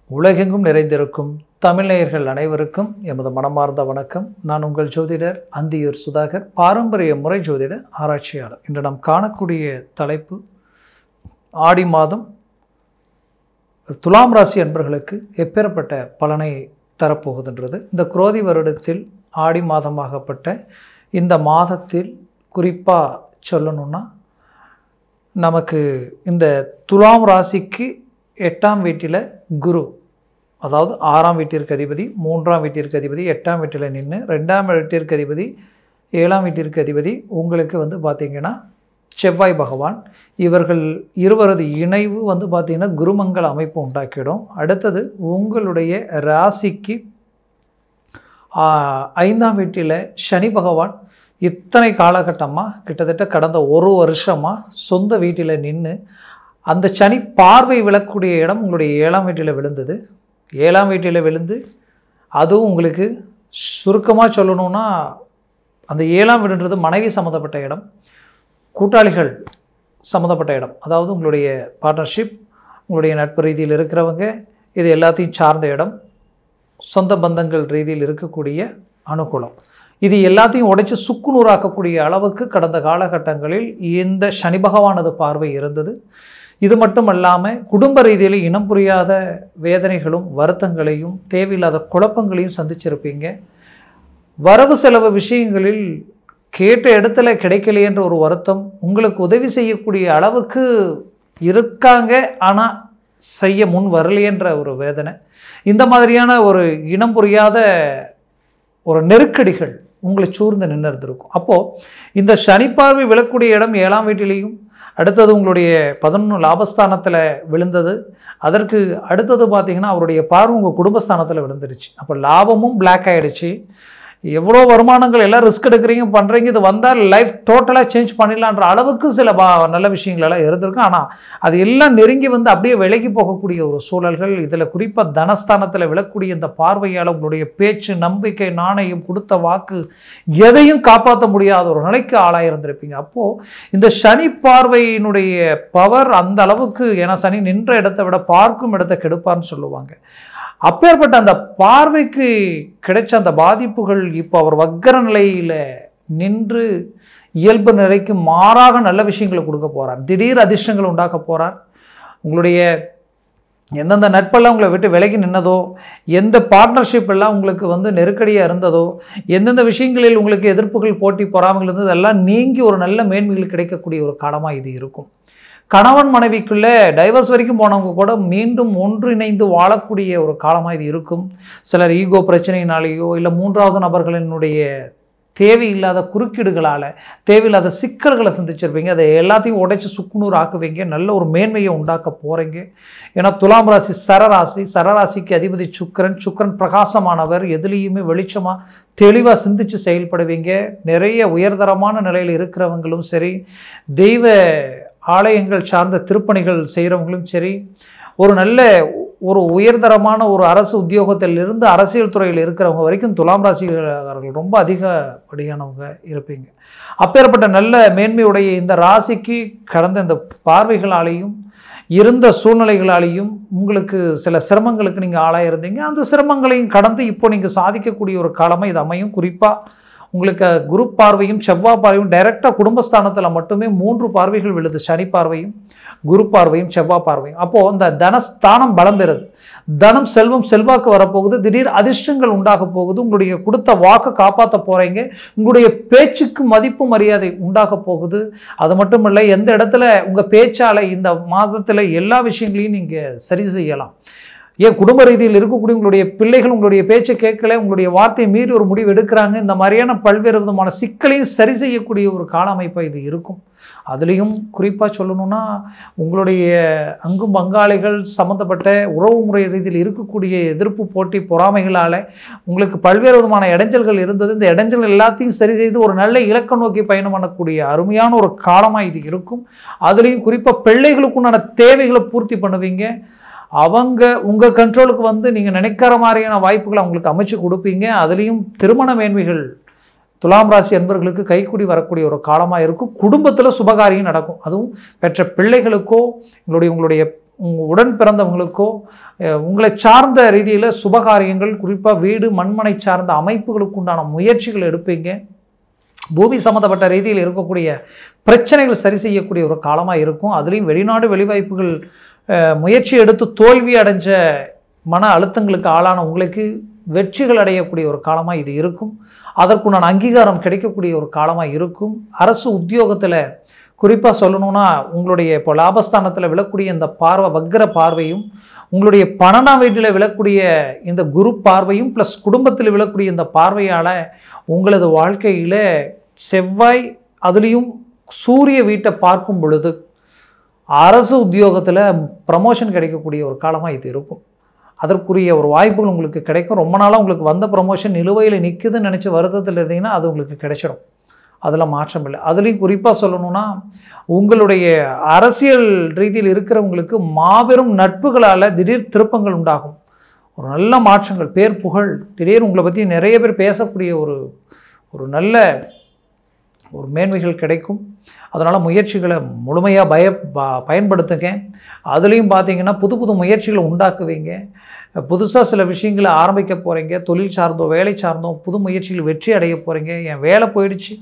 உலகெங்கும் நிறைந்திருக்கும் தமிழ் நேயர்கள் அனைவருக்கும் எமது மனமார்ந்த வணக்கம். நான் உங்கள் ஜோதிடர் அந்தியூர் சுதாகர், பாரம்பரிய முறை ஜோதிட ஆராய்ச்சியாளர். இன்று நாம் காணக்கூடிய தலைப்பு ஆடி மாதம் துலாம் ராசி அன்பர்களுக்கு எப்பேற்பட்ட பலனை தரப்போகுதுன்றது. இந்த குரோதி வருடத்தில் ஆடி மாதமாகப்பட்ட இந்த மாதத்தில் குறிப்பாக சொல்லணும்னா, நமக்கு இந்த துலாம் ராசிக்கு 8ஆம் வீட்டில் குரு, அதாவது 6ஆம் வீட்டிற்கு அதிபதி, 3ஆம் வீட்டிற்கு அதிபதி 8ஆம் வீட்டில் நின்று, 2ஆம் வீட்டிற்கு அதிபதி 7ஆம் வீட்டிற்கு அதிபதி உங்களுக்கு பார்த்திங்கன்னா செவ்வாய் பகவான். இவர்கள் இருவரது இணைவு பார்த்திங்கன்னா குருமங்கள அமைப்பு உண்டாக்கிடும். அடுத்தது உங்களுடைய ராசிக்கு 5ஆம் வீட்டில் சனி பகவான் இத்தனை காலகட்டமாக கிட்டத்தட்ட கடந்த ஒரு வருஷமாக சொந்த வீட்டில் நின்று அந்த சனி பார்வை விழக்கூடிய இடம் உங்களுடைய 7ஆம் வீட்டில் விழுந்தது. 7ஆம் வீட்டில் விழுந்து அதுவும் உங்களுக்கு சுருக்கமாக சொல்லணும்னா, அந்த 7ஆம் வீடுன்றது மனைவி சம்மந்தப்பட்ட இடம், கூட்டாளிகள் சம்மந்தப்பட்ட இடம், அதாவது உங்களுடைய பார்ட்னர்ஷிப், உங்களுடைய நட்பு ரீதியில் இருக்கிறவங்க, இது எல்லாத்தையும் சார்ந்த இடம், சொந்த பந்தங்கள் ரீதியில் இருக்கக்கூடிய அனுகூலம், இது எல்லாத்தையும் உடைச்சு சுக்குநூறாக்கக்கூடிய அளவுக்கு கடந்த காலகட்டங்களில் இந்த சனி பகவானது பார்வை இருந்தது. இது மட்டும் இல்லாமல் குடும்ப ரீதியில் இனம் புரியாத வேதனைகளும் வருத்தங்களையும் தேவையில்லாத குழப்பங்களையும் சந்திச்சிருப்பீங்க. வரவு செலவு விஷயங்களில் கேட்ட இடத்துல கிடைக்கலையென்ற ஒரு வருத்தம், உங்களுக்கு உதவி செய்யக்கூடிய அளவுக்கு இருக்காங்க ஆனால் செய்ய முன் வரலையென்ற ஒரு வேதனை, இந்த மாதிரியான ஒரு இனம் புரியாத ஒரு நெருக்கடிகள் உங்களை சூழ்ந்து நின்று இருந்திருக்கும். அப்போது இந்த சனி பார்வை விழக்கூடிய இடம் 7ஆம் வீட்டிலையும், அடுத்தது உங்களுடைய 11 லாபஸ்தானத்தில் விழுந்தது. அதற்கு அடுத்தது பார்த்திங்கன்னா அவருடைய பார்வை உங்கள் குடும்பஸ்தானத்தில் விழுந்துருச்சு. அப்போ லாபமும் பிளாக் ஆகிடுச்சு. எவ்வளோ வருமானங்கள் எல்லாம் ரிஸ்க் எடுக்கிறீங்க பண்ணுறீங்க, இது வந்தால் லைஃப் டோட்டலாக சேஞ்ச் பண்ணிடலான்ற அளவுக்கு சில நல்ல விஷயங்கள் எல்லாம் இருந்திருக்கும். ஆனால் அது எல்லாம் நெருங்கி அப்படியே விலகி போகக்கூடிய ஒரு சூழல்கள். இதில் குறிப்பாக தனஸ்தானத்தில் விழக்கூடிய இந்த பார்வையால் உங்களுடைய பேச்சு, நம்பிக்கை, நாணயம், கொடுத்த வாக்கு எதையும் காப்பாற்ற முடியாத ஒரு நிலைக்கு ஆளாயிருந்திருப்பீங்க. அப்போது இந்த சனி பார்வையினுடைய பவர் அந்த அளவுக்கு, ஏன்னா சனி நின்ற இடத்தை விட பார்க்கும் இடத்தை கெடுப்பார்னு சொல்லுவாங்க. அப்பேற்பட்ட அந்த பார்வைக்கு கிடைச்ச அந்த பாதிப்புகள் இப்போ அவர் வக்கர நிலையில் நின்று இயல்பு நிலைக்கு மாறாக நல்ல விஷயங்களை கொடுக்க போகிறார். திடீர் அதிர்ஷ்டங்களை உண்டாக்க போகிறார். உங்களுடைய எந்தெந்த நட்பெல்லாம் உங்களை விட்டு விலகி நின்னதோ, எந்த பார்ட்னர்ஷிப் எல்லாம் உங்களுக்கு நெருக்கடியாக இருந்ததோ, எந்தெந்த விஷயங்களில் உங்களுக்கு எதிர்ப்புகள், போட்டி, பொறாமைகள் இருந்தது எல்லாம் நீங்கி ஒரு நல்ல மேன்மைகள் கிடைக்கக்கூடிய ஒரு காலமாக இது இருக்கும். கணவன் மனைவிக்குள்ளே டைவர்ஸ் வரைக்கும் போனவங்க கூட மீண்டும் ஒன்றிணைந்து வாழக்கூடிய ஒரு காலமாக இது இருக்கும். சிலர் ஈகோ பிரச்சனையினாலேயோ இல்லை 3வது நபர்களினுடைய தேவையில்லாத குறுக்கீடுகளால் தேவையில்லாத சிக்கல்களை சந்திச்சிருப்பீங்க. அதை எல்லாத்தையும் உடைச்சி சுக்குநூறு ஆக்குவீங்க. நல்ல ஒரு மேன்மையை உண்டாக்க போகிறீங்க. ஏன்னா துலாம் ராசி சரராசிக்கு அதிபதி சுக்கிரன் பிரகாசமானவர். எதுலேயுமே வெளிச்சமாக தெளிவாக சிந்தித்து செயல்படுவீங்க. நிறைய உயர்தரமான நிலையில் இருக்கிறவங்களும் சரி, தெய்வ ஆலயங்கள் சார்ந்த திருப்பணிகள் செய்கிறவங்களும் சரி, ஒரு நல்ல ஒரு உயர்தரமான ஒரு அரசு உத்தியோகத்தில் இருந்து அரசியல் துறையில் இருக்கிறவங்க வரைக்கும் துலாம் ராசிக்காரர்கள் ரொம்ப அதிகப்படியானவங்க இருப்பீங்க. அப்பேற்பட்ட நல்ல மேன்மையுடைய இந்த ராசிக்கு கடந்த இந்த பார்வைகளாலேயும் இருந்த சூழ்நிலைகளாலேயும் உங்களுக்கு சில சிரமங்களுக்கு நீங்கள் ஆளாயிருந்தீங்க. அந்த சிரமங்களையும் கடந்து இப்போ நீங்கள் சாதிக்கக்கூடிய ஒரு காலமாக இது அமையும். குறிப்பாக உங்களுக்கு குரு பார்வையும் செவ்வாய் பார்வையும் டைரெக்டாக குடும்பஸ்தானத்தில் மட்டுமே 3 பார்வைகள் விழுது. சனி பார்வையும், குரு பார்வையும், செவ்வாய் பார்வையும். அப்போது அந்த தனஸ்தானம் பலம் பெறுது. தனம், செல்வம், செல்வாக்கு வரப்போகுது. திடீர் அதிர்ஷ்டங்கள் உண்டாக போகுது. உங்களுடைய கொடுத்த வாக்கு காப்பாற்ற போகிறீங்க. உங்களுடைய பேச்சுக்கு மதிப்பு மரியாதை உண்டாக போகுது. அது மட்டும் இல்லை, எந்த இடத்துல உங்கள் பேச்சால் இந்த மாதத்தில் எல்லா விஷயங்களையும் நீங்கள் சரி செய்யலாம். ஏன் குடும்ப ரீதியில் இருக்கக்கூடிய உங்களுடைய பிள்ளைகள் உங்களுடைய பேச்சை கேட்கல, உங்களுடைய வார்த்தையை மீறி ஒரு முடிவு எடுக்கிறாங்க. இந்த மாதிரியான பல்வேறு விதமான சிக்கலையும் சரி செய்யக்கூடிய ஒரு கால அமைப்பாக இது இருக்கும். அதுலேயும் குறிப்பாக சொல்லணும்னா, உங்களுடைய அங்கும் பங்காளிகள் சம்மந்தப்பட்ட உறவு முறை ரீதியில் இருக்கக்கூடிய எதிர்ப்பு, போட்டி, பொறாமைகளால் உங்களுக்கு பல்வேறு விதமான இடைஞ்சல்கள் இருந்தது. இந்த இடைஞ்சல் எல்லாத்தையும் சரி செய்து ஒரு நல்ல இலக்க நோக்கி பயணம் பண்ணக்கூடிய அருமையான ஒரு காலமாக இது இருக்கும். அதுலேயும் குறிப்பாக பிள்ளைகளுக்குண்டான தேவைகளை பூர்த்தி பண்ணுவீங்க. அவங்க உங்கள் கண்ட்ரோலுக்கு நீங்கள் நினைக்கிற மாதிரியான வாய்ப்புகளை அவங்களுக்கு அமைச்சு கொடுப்பீங்க. அதுலேயும் திருமண மேன்மைகள் துலாம் ராசி அன்பர்களுக்கு கைக்கூடி வரக்கூடிய ஒரு காலமாக இருக்கும். குடும்பத்தில் சுபகாரியம் நடக்கும். அதுவும் பெற்ற பிள்ளைகளுக்கோ உங்களுடைய உடன் பிறந்தவங்களுக்கோ உங்களை சார்ந்த ரீதியில் சுபகாரியங்கள், குறிப்பாக வீடு மண்மனை சார்ந்த அமைப்புகளுக்கு உண்டான முயற்சிகள் எடுப்பீங்க. பூமி சம்மந்தப்பட்ட ரீதியில் இருக்கக்கூடிய பிரச்சனைகள் சரி செய்யக்கூடிய ஒரு காலமாக இருக்கும். அதுலேயும் வெளிநாடு வெளிவாய்ப்புகள் முயற்சி எடுத்து தோல்வி அடைஞ்ச மன அழுத்தங்களுக்கு ஆளான உங்களுக்கு வெற்றிகள் அடையக்கூடிய ஒரு காலமாக இது இருக்கும். அதற்குண்டான அங்கீகாரம் கிடைக்கக்கூடிய ஒரு காலமாக இருக்கும். அரசு உத்தியோகத்தில் குறிப்பாக சொல்லணும்னா உங்களுடைய இப்போ லாபஸ்தானத்தில் விழக்கூடிய இந்த பார்வை வக்ர பார்வையும், உங்களுடைய 12ஆம் வீட்டில் விழக்கூடிய இந்த குரு பார்வையும் ப்ளஸ் குடும்பத்தில் விழக்கூடிய இந்த பார்வையால் உங்களது வாழ்க்கையில் செவ்வாய் அதுலேயும் சூரிய வீட்டை பார்க்கும் பொழுது அரசு உத்தியோகத்தில் ப்ரமோஷன் கிடைக்கக்கூடிய ஒரு காலமாக இது இருக்கும். அதற்குரிய ஒரு வாய்ப்புகள் உங்களுக்கு கிடைக்கும். ரொம்ப நாளாக உங்களுக்கு வந்த ப்ரமோஷன் நிலுவையில் நிற்குதுன்னு நினச்சி வருத்தத்தில் இருந்தீங்கன்னா அது உங்களுக்கு கிடைச்சிடும். அதில் மாற்றம் இல்லை. அதுலேயும் குறிப்பாக சொல்லணும்னா உங்களுடைய அரசியல் ரீதியில் இருக்கிறவங்களுக்கு மாபெரும் நட்புகளால் திடீர் திருப்பங்கள் உண்டாகும். ஒரு நல்ல மாற்றங்கள், பேர் புகழ், திடீர் உங்களை பற்றி நிறைய பேர் பேசக்கூடிய ஒரு நல்ல ஒரு மேன்மைகள் கிடைக்கும். அதனால் முயற்சிகளை முழுமையாக பயன்படுத்துங்க. அதுலேயும் பார்த்தீங்கன்னா புது புது முயற்சிகளை உண்டாக்குவீங்க. புதுசாக சில விஷயங்களை ஆரம்பிக்க போகிறீங்க. தொழில் சார்ந்தோ வேலை சார்ந்தோ புது முயற்சிகள் வெற்றி அடைய போகிறீங்க. என் வேலை போயிடுச்சு,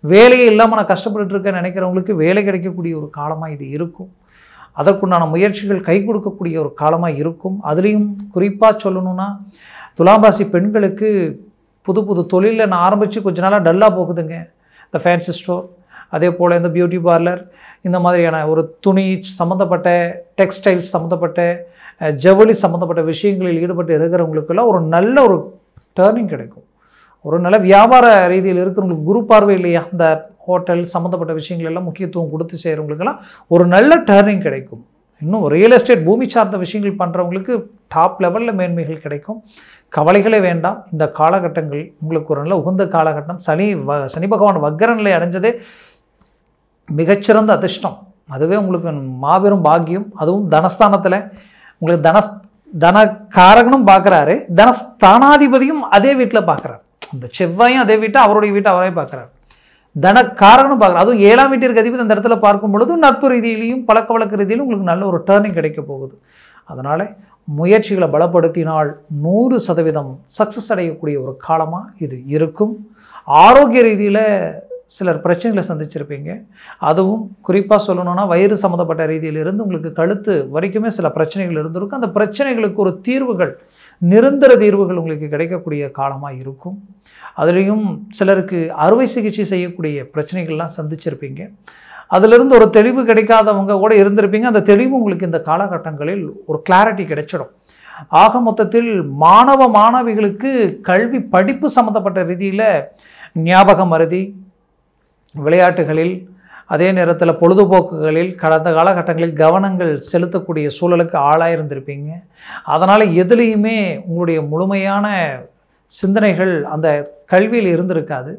வேலையே இல்லாமல் நான் கஷ்டப்பட்டு இருக்கேன்னு நினைக்கிறவங்களுக்கு வேலை கிடைக்கக்கூடிய ஒரு காலமாக இது இருக்கும். அதற்குண்டான முயற்சிகள் கை கொடுக்கக்கூடிய ஒரு காலமாக இருக்கும். அதுலேயும் குறிப்பாக சொல்லணும்னா துலாம் ராசி பெண்களுக்கு புது புது தொழிலில் நான் ஆரம்பித்து கொஞ்ச நாளாக டல்லாக போகுதுங்க. இந்த ஃபேன்சி ஸ்டோர், அதே போல் இந்த பியூட்டி பார்லர், இந்த மாதிரியான ஒரு துணி சம்மந்தப்பட்ட டெக்ஸ்டைல்ஸ் சம்மந்தப்பட்ட ஜவுளி சம்மந்தப்பட்ட விஷயங்களில் ஈடுபட்டு இருக்கிறவங்களுக்கெல்லாம் ஒரு நல்ல ஒரு டேர்னிங் கிடைக்கும். ஒரு நல்ல வியாபார ரீதியில் இருக்கிறவங்களுக்கு குரு பார்வை இல்லையா, இந்த ஹோட்டல் சம்மந்தப்பட்ட விஷயங்கள் எல்லாம் முக்கியத்துவம் கொடுத்து செய்கிறவங்களுக்கெல்லாம் ஒரு நல்ல டேர்னிங் கிடைக்கும். இன்னும் ரியல் எஸ்டேட் பூமி சார்ந்த விஷயங்கள் பண்ணுறவங்களுக்கு டாப் லெவலில் மேன்மைகள் கிடைக்கும். கவலைகளே வேண்டாம். இந்த காலகட்டங்கள் உங்களுக்கு ஒரு நல்ல உகந்த காலகட்டம். சனி பகவான் வக்ர நிலை அடைஞ்சதே மிகச்சிறந்த அதிர்ஷ்டம். அதுவே உங்களுக்கு மாபெரும் பாக்கியம். அதுவும் தனஸ்தானத்தில் உங்களுக்கு தனக்காரகனும் பார்க்குறாரு, தனஸ்தானாதிபதியும் அதே வீட்டில் பார்க்குறாரு. அந்த செவ்வாயும் அதே வீட்டை அவருடைய வீட்டை அவரே பார்க்குறாரு. தனக்காரகனும் பார்க்குறாரு. அதுவும் 7ஆம் வீட்டிற்கு அதிபதி அந்த இடத்துல பார்க்கும் பொழுது நட்பு ரீதியிலையும் பழக்க வழக்க ரீதியிலும் உங்களுக்கு நல்ல ஒரு டேர்னிங் கிடைக்க போகுது. அதனால் முயற்சிகளை பலப்படுத்தினால் 100% சக்ஸஸ் அடையக்கூடிய ஒரு காலமாக இது இருக்கும். ஆரோக்கிய ரீதியில் சிலர் பிரச்சனைகளை சந்திச்சிருப்பீங்க. அதுவும் குறிப்பாக சொல்லணும்னா வயிறு சம்மந்தப்பட்ட ரீதியிலிருந்து உங்களுக்கு கழுத்து வரைக்குமே சில பிரச்சனைகள் இருந்திருக்கும். அந்த பிரச்சனைகளுக்கு ஒரு தீர்வுகள், நிரந்தர தீர்வுகள் உங்களுக்கு கிடைக்கக்கூடிய காலமாக இருக்கும். அதுலேயும் சிலருக்கு அறுவை சிகிச்சை செய்யக்கூடிய பிரச்சனைகள்லாம் சந்திச்சிருப்பீங்க. அதிலிருந்து ஒரு தெளிவு கிடைக்காதவங்க கூட இருந்திருப்பீங்க. அந்த தெளிவு உங்களுக்கு இந்த காலகட்டங்களில் ஒரு கிளாரிட்டி கிடைச்சிடும். ஆக மொத்தத்தில் மாணவிகளுக்கு கல்வி படிப்பு சம்மந்தப்பட்ட ரீதியில் ஞாபக மறதி, விளையாட்டுகளில், அதே நேரத்தில் பொழுதுபோக்குகளில் கடந்த காலகட்டங்களில் கவனங்கள் செலுத்தக்கூடிய சூழலுக்கு ஆளாயிருந்திருப்பீங்க. அதனால் எதுலேயுமே உங்களுடைய முழுமையான சிந்தனைகள் அந்த கல்வியில் இருந்திருக்காது.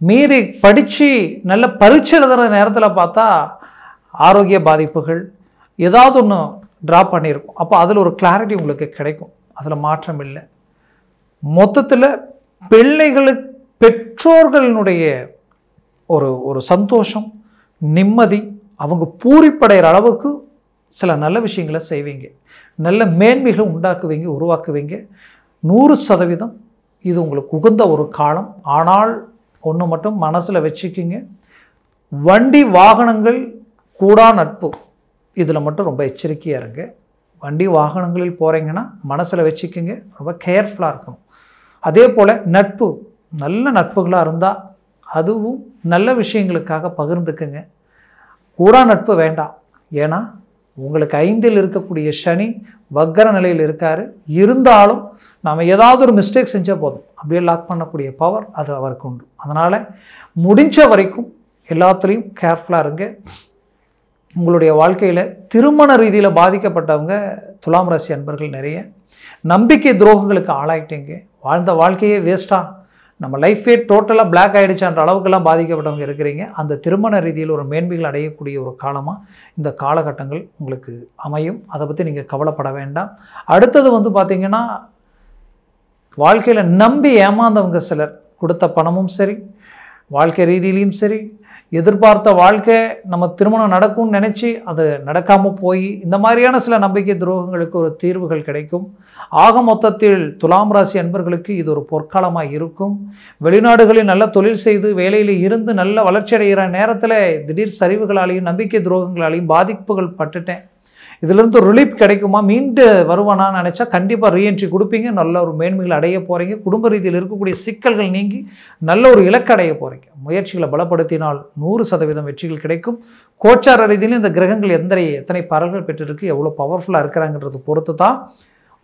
மீறி படித்து நல்ல பரீட்சை எழுதுகிற நேரத்தில் பார்த்தா ஆரோக்கிய பாதிப்புகள் ஏதாவது ஒன்று ட்ராப் பண்ணியிருக்கும். அப்போ அதில் ஒரு கிளாரிட்டி உங்களுக்கு கிடைக்கும். அதில் மாற்றம் இல்லை. மொத்தத்தில் பெற்றோர்களினுடைய ஒரு சந்தோஷம், நிம்மதி, அவங்க பூரிப்படைகிற அளவுக்கு சில நல்ல விஷயங்களை செய்வீங்க. நல்ல மேன்மைகளை உண்டாக்குவீங்க, உருவாக்குவீங்க. 100% இது உங்களுக்கு உகந்த ஒரு காலம். ஆனால் ஒன்று மட்டும் மனசில் வச்சுக்கிங்க, வண்டி வாகனங்கள் கூடா நட்பு, இதில் மட்டும் ரொம்ப எச்சரிக்கையாக இருங்க. வண்டி வாகனங்களில் போகிறீங்கன்னா மனசில் வச்சுக்கிங்க, ரொம்ப கேர்ஃபுல்லாக இருக்கணும். அதே போல் நட்பு, நல்ல நட்புகளாக இருந்தால் அதுவும் நல்ல விஷயங்களுக்காக பகிர்ந்துக்குங்க. கூடா நட்பு வேண்டாம். ஏன்னா உங்களுக்கு 5இல் இருக்கக்கூடிய சனி வக்ர நிலையில் இருக்கார். இருந்தாலும் நாம் ஏதாவது ஒரு மிஸ்டேக் செஞ்சால் போதும், அப்படியே லாக் பண்ணக்கூடிய பவர் அது அவருக்கு உண்டு. அதனால் முடிஞ்ச வரைக்கும் எல்லாத்துலேயும் கேர்ஃபுல்லாக இருங்க. உங்களுடைய வாழ்க்கையில் திருமண ரீதியில் பாதிக்கப்பட்டவங்க துலாம் ராசி அன்பர்கள் நிறைய நம்பிக்கை துரோகங்களுக்கு ஆளாயிட்டீங்க. வாழ்ந்த வாழ்க்கையே வேஸ்ட்டாக, நம்ம லைஃபே டோட்டலாக பிளாக் ஆகிடுச்சான்ற அளவுக்கெல்லாம் பாதிக்கப்பட்டவங்க இருக்கிறீங்க. அந்த திருமண ரீதியில் ஒரு மேன்மைகள் அடையக்கூடிய ஒரு காலமாக இந்த காலகட்டங்கள் உங்களுக்கு அமையும். அதை பற்றி நீங்கள் கவலைப்பட வேண்டாம். அடுத்தது பார்த்திங்கன்னா, வாழ்க்கையில் நம்பி ஏமாந்தவங்க சிலர் கொடுத்த பணமும் சரி, வாழ்க்கை ரீதியிலையும் சரி, எதிர்பார்த்த வாழ்க்கை நம்ம திருமணம் நடக்கும்னு நினச்சி அது நடக்காமல் போய் இந்த மாதிரியான சில நம்பிக்கை துரோகங்களுக்கு ஒரு தீர்வுகள் கிடைக்கும். ஆக மொத்தத்தில் துலாம் ராசி அன்பர்களுக்கு இது ஒரு பொற்காலமாக இருக்கும். வெளிநாடுகளில் நல்ல தொழில் செய்து வேலையில் இருந்து நல்ல வளர்ச்சி அடைகிற நேரத்தில் திடீர் சரிவுகளாலையும் நம்பிக்கை துரோகங்களாலையும் பாதிப்புகள் பட்டுட்டேன், இதிலிருந்து ரிலீஃப் கிடைக்குமா, மீண்டு வருவானான்னு நினச்சா கண்டிப்பாக ரீஎன்ட்ரி கொடுப்பீங்க. நல்ல ஒரு மேன்மைகளை அடைய போகிறீங்க. குடும்ப ரீதியில் இருக்கக்கூடிய சிக்கல்கள் நீங்கி நல்ல ஒரு இலக்கு அடைய போகிறீங்க. முயற்சிகளை பலப்படுத்தினால் 100% வெற்றிகள் கிடைக்கும். கோச்சார ரீதியிலும் இந்த கிரகங்கள் எத்தனை பலன்கள் பெற்றிருக்கு, எவ்வளோ பவர்ஃபுல்லாக இருக்கிறாங்கன்றது பொறுத்து தான்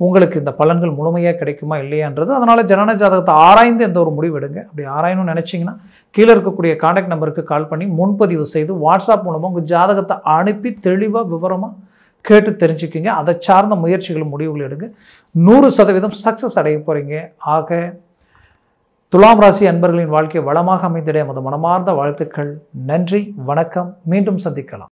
உங்களுக்கு இந்த பலன்கள் முழுமையாக கிடைக்குமா இல்லையான்றது. அதனால் ஜனன ஜாதகத்தை ஆராய்ந்து எந்த ஒரு முடிவு எடுங்க. அப்படி ஆராயணும்னு நினச்சிங்கன்னா கீழே இருக்கக்கூடிய கான்டாக்ட் நம்பருக்கு கால் பண்ணி முன்பதிவு செய்து வாட்ஸ்அப் மூலமாக உங்கள் ஜாதகத்தை அனுப்பி தெளிவாக விவரமாக கேட்டு தெரிஞ்சுக்கிங்க. அதை சார்ந்த முயற்சிகளும் முடிவுகள் எடுங்க. 100% சக்ஸஸ் அடைய போகிறீங்க. ஆக துலாம் ராசி அன்பர்களின் வாழ்க்கை வளமாக அமைந்திட நமது மனமார்ந்த வாழ்த்துக்கள். நன்றி, வணக்கம். மீண்டும் சந்திக்கலாம்.